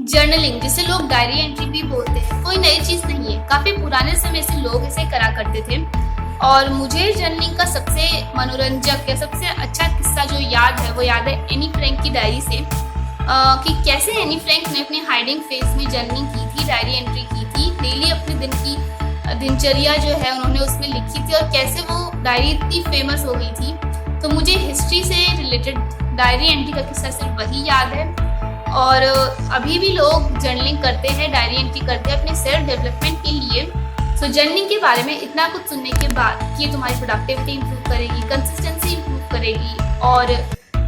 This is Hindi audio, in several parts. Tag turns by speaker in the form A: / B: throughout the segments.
A: जर्नलिंग, जिसे लोग डायरी एंट्री भी बोलते हैं, कोई नई चीज नहीं है। काफी पुराने समय से लोग इसे करा करते थे। और मुझे जर्नलिंग का सबसे मनोरंजक या सबसे अच्छा किस्सा जो याद है वो याद है एनी फ्रैंक की डायरी से। कि कैसे एनी फ्रैंक ने अपने हाइडिंग फेज में जर्नलिंग की थी, डायरी एंट्री की थी, डेली अपने दिन की दिनचर्या जो है उन्होंने उसमें लिखी थी, और कैसे वो डायरी इतनी फेमस हो गई थी। तो मुझे हिस्ट्री से रिलेटेड डायरी एंट्री का किस्सा सिर्फ वही याद है। और अभी भी लोग जर्नलिंग करते हैं, डायरी एंट्री करते हैं अपने सेल्फ डेवलपमेंट के लिए। सो जर्नलिंग के बारे में इतना कुछ सुनने के बाद कि ये तुम्हारी प्रोडक्टिविटी इंप्रूव करेगी, कंसिस्टेंसी इंप्रूव करेगी, और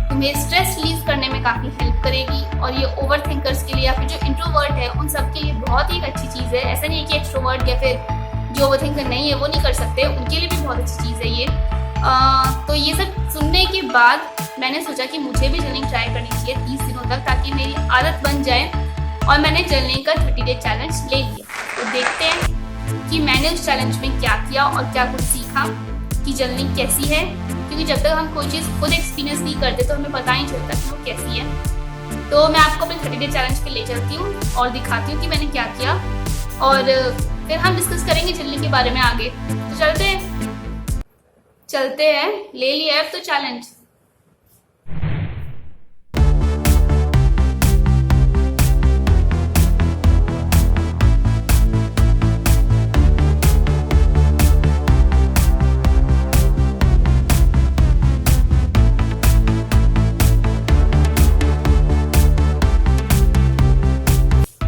A: तुम्हें स्ट्रेस रिलीज करने में काफ़ी हेल्प करेगी, और ये ओवर थिंकर्स के लिए या फिर जो इंट्रोवर्ट है उन सब के लिए बहुत ही एक अच्छी चीज़ है। ऐसा नहीं है कि एक्सट्रोवर्ट या फिर जो ओवर थिंकर नहीं है वो नहीं कर सकते, उनके लिए भी बहुत अच्छी चीज़ है ये। तो ये सब सुनने के बाद मैंने सोचा कि मुझे भी जर्नलिंग ट्राई करनी चाहिए 30 दिनों तक, ताकि मेरी आदत बन जाए। और मैंने जर्नलिंग का 30 डे चैलेंज ले लिया। तो देखते हैं कि मैंने उस चैलेंज में क्या किया और क्या कुछ सीखा कि जर्नलिंग कैसी है। क्योंकि जब तक हम कोई चीज़ खुद एक्सपीरियंस नहीं करते तो हमें पता ही नहीं चलता कि वो कैसी है। तो मैं आपको अपने 30 डे चैलेंज पे ले चलती हूँ और दिखाती हूँ कि मैंने क्या किया, और फिर हम डिस्कस करेंगे जर्नलिंग के बारे में आगे। तो चलते हैं, ले लिया अब तो चैलेंज।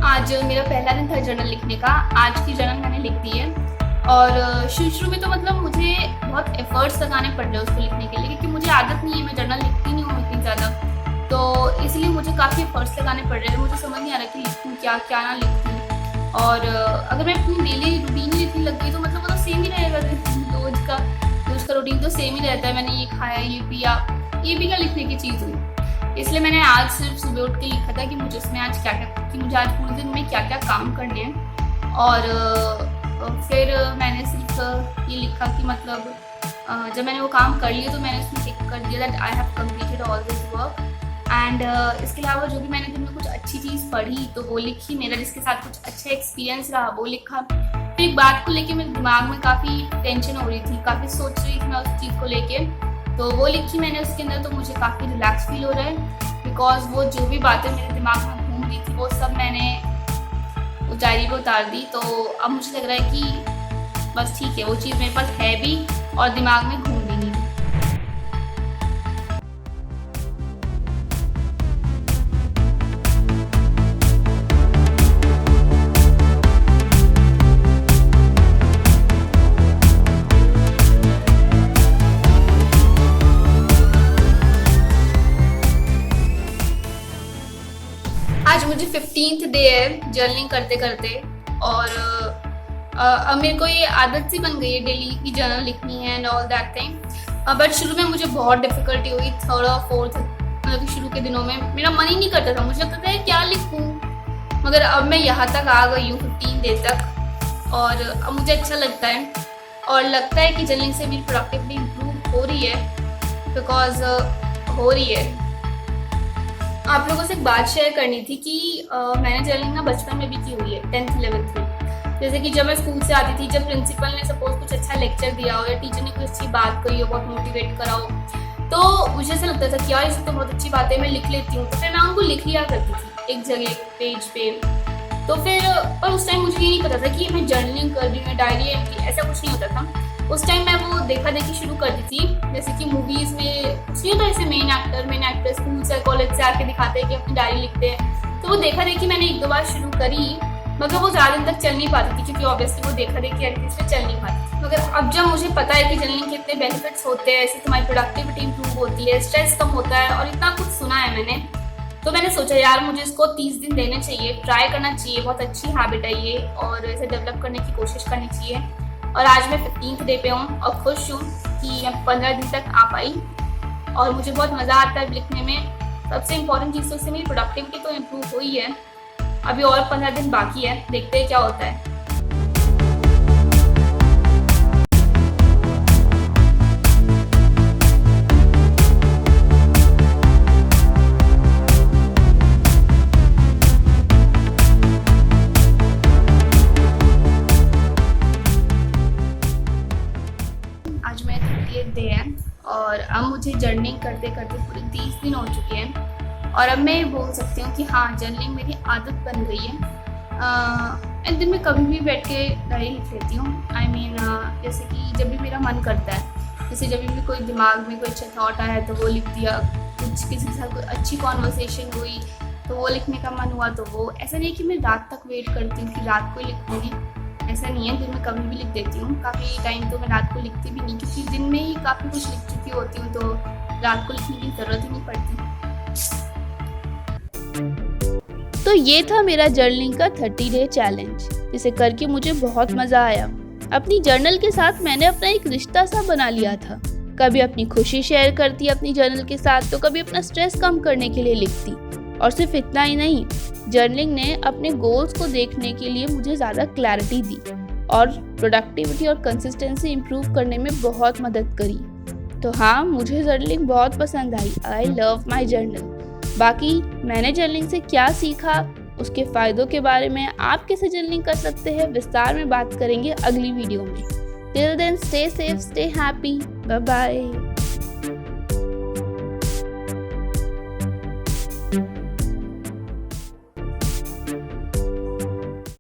A: आज मेरा पहला दिन था जर्नल लिखने का। आज की जर्नल मैंने लिख दी है, और शुरू में तो मतलब मुझे बहुत एफर्ट्स लगाने पड़ रहे उसको लिखने के लिए, क्योंकि मुझे आदत नहीं है, मैं जर्नल लिखती नहीं हूँ इतनी ज़्यादा। तो इसलिए मुझे काफ़ी एफर्ट्स लगाने पड़ रहे हैं। मुझे समझ नहीं आ रहा कि लिखूँ क्या क्या ना लिखूँ। और अगर मैं अपनी डेली रूटीन लिखने लग गई तो मतलब वो तो सेम ही रहेगा, रोज का रूटीन तो सेम ही रहता है। मैंने ये खाया, ये पिया, ये भी क्या लिखने की चीज़ हुई। इसलिए मैंने आज सिर्फ सुबह उठ के लिखा था कि मुझे उसमें आज क्या क्या, कि मुझे आज पूरे दिन में क्या क्या काम करने हैं। और फिर मैंने सिर्फ ये लिखा कि मतलब जब मैंने वो काम कर लिया तो मैंने उसमें टिक कर दिया that I have completed all this work. And इसके अलावा जो भी मैंने दिन में कुछ अच्छी चीज़ पढ़ी तो वो लिखी, मेरा जिसके साथ कुछ अच्छा एक्सपीरियंस रहा वो लिखा। फिर एक बात को लेके मेरे दिमाग में काफ़ी टेंशन हो रही थी, काफ़ी सोच रही थी मैं उस चीज़ को लेके, तो वो लिखी मैंने उसके अंदर। तो मुझे काफ़ी रिलैक्स फील हो रहा है, बिकॉज वो जो भी बातें मेरे दिमाग में घूम रही थी वो सब मैंने उस डायरी पे उतार दी। तो अब मुझे लग रहा है कि बस ठीक है, वो चीज़ मेरे पास है भी और दिमाग में घूम भी नहीं। आज मुझे 15th डे है जर्नलिंग करते करते, और अब मेरे को ये आदत सी बन गई है डेली की जर्नल लिखनी है and all that thing. But शुरू में मुझे बहुत डिफिकल्टी हुई, 3rd और 4th, मतलब कि शुरू के दिनों में मेरा मन ही नहीं करता था, मुझे लगता था क्या लिखूं। मगर अब मैं यहाँ तक आ गई हूँ 15 डे तक, और अब मुझे अच्छा लगता है, और लगता है कि जर्नलिंग से मेरी प्रोडक्टिविटी इम्प्रूव हो रही है, बिकॉज हो रही है। आप लोगों से एक बात शेयर करनी थी कि मैंने जर्नलिंग ना बचपन में भी की हुई है, 10th 11th में। जैसे कि जब मैं स्कूल से आती थी, जब प्रिंसिपल ने सपोज कुछ अच्छा लेक्चर दिया हो या टीचर ने कुछ अच्छी बात कही हो, बहुत मोटिवेट करा हो, तो मुझे ऐसा लगता था कि यार ये तो बहुत अच्छी बात है, मैं लिख लेती हूँ। तो फिर मैं उनको लिख लिया करती थी एक जगह पेज पे। तो फिर पर उस टाइम मुझे ये नहीं पता था कि मैं जर्नलिंग कर रही हूँ, डायरी एंट्री, ऐसा कुछ नहीं होता था। उस टाइम मैं वो देखा देखी शुरू करती थी, जैसे कि मूवीज़ में कुछ नहीं होता, जैसे मेन एक्टर स्कूल से कॉलेज से आके दिखाते हैं कि अपनी डायरी लिखते हैं। तो वो देखा देखी मैंने 1-2 बार शुरू करी, मगर वो ज़्यादा दिन तक चल नहीं पाती थी, क्योंकि ऑब्वियसली वो देखा देखी एक्टिविटीज से चल नहीं पाती थी। मगर अब जब मुझे पता है कि जर्नलिंग के इतने बेनिफिट्स होते हैं, ऐसे तुम्हारी प्रोडक्टिविटी इंप्रूव होती है, स्ट्रेस कम होता है, और इतना कुछ सुना है मैंने, तो मैंने सोचा यार मुझे इसको 30 दिन देने चाहिए, ट्राई करना चाहिए। बहुत अच्छी हैबिट है ये, और इसे डेवलप करने की कोशिश करनी चाहिए। और आज मैं 15th डे पे हूँ और खुश हूँ कि मैं 15 दिन तक आ पाई, और मुझे बहुत मज़ा आता है लिखने में। सबसे इम्पोर्टेंट चीज़ तो इससे मेरी प्रोडक्टिविटी तो इम्प्रूव हुई है। अभी और 15 दिन बाकी है, देखते हैं क्या होता है। करते करते पूरे 30 दिन हो चुके हैं और अब मैं ये बोल सकती हूँ कि हाँ, जर्नलिंग मेरी आदत बन गई है। मैं दिन में कभी भी बैठ के डायरी लिख लेती हूँ। जैसे कि जब भी मेरा मन करता है, जैसे जब भी कोई दिमाग में कोई अच्छा थॉट आया तो वो लिख दिया, कुछ किसी के साथ कोई अच्छी कॉन्वर्सेशन हुई तो वो लिखने का मन हुआ तो वो। ऐसा नहीं कि मैं रात तक वेट करती हूँ कि रात को ही लिखूँगी, ऐसा नहीं है। दिन में कभी भी लिख देती हूँ। काफ़ी टाइम तो मैं रात को लिखती भी नहीं, क्योंकि दिन में ही काफ़ी कुछ लिख चुकी होती हूँ तो रात को लिखने की ज़रूरत ही नहीं पड़ती।
B: तो ये था मेरा जर्नलिंग का 30 डे चैलेंज, जिसे करके मुझे बहुत मज़ा आया। अपनी जर्नल के साथ मैंने अपना एक रिश्ता सा बना लिया था। कभी अपनी खुशी शेयर करती अपनी जर्नल के साथ, तो कभी अपना स्ट्रेस कम करने के लिए लिखती। और सिर्फ इतना ही नहीं, जर्नलिंग ने अपने गोल्स को देखने के लिए मुझे ज़्यादा क्लैरिटी दी और प्रोडक्टिविटी और कंसिस्टेंसी इम्प्रूव करने में बहुत मदद करी। तो हाँ, मुझे जर्नलिंग बहुत पसंद आई। I love my journal. बाकी मैंने जर्नलिंग से क्या सीखा, उसके फ़ायदों के बारे में, आप कैसे जर्नलिंग कर सकते हैं, विस्तार में बात करेंगे अगली वीडियो में। Till then stay safe, stay happy, bye bye.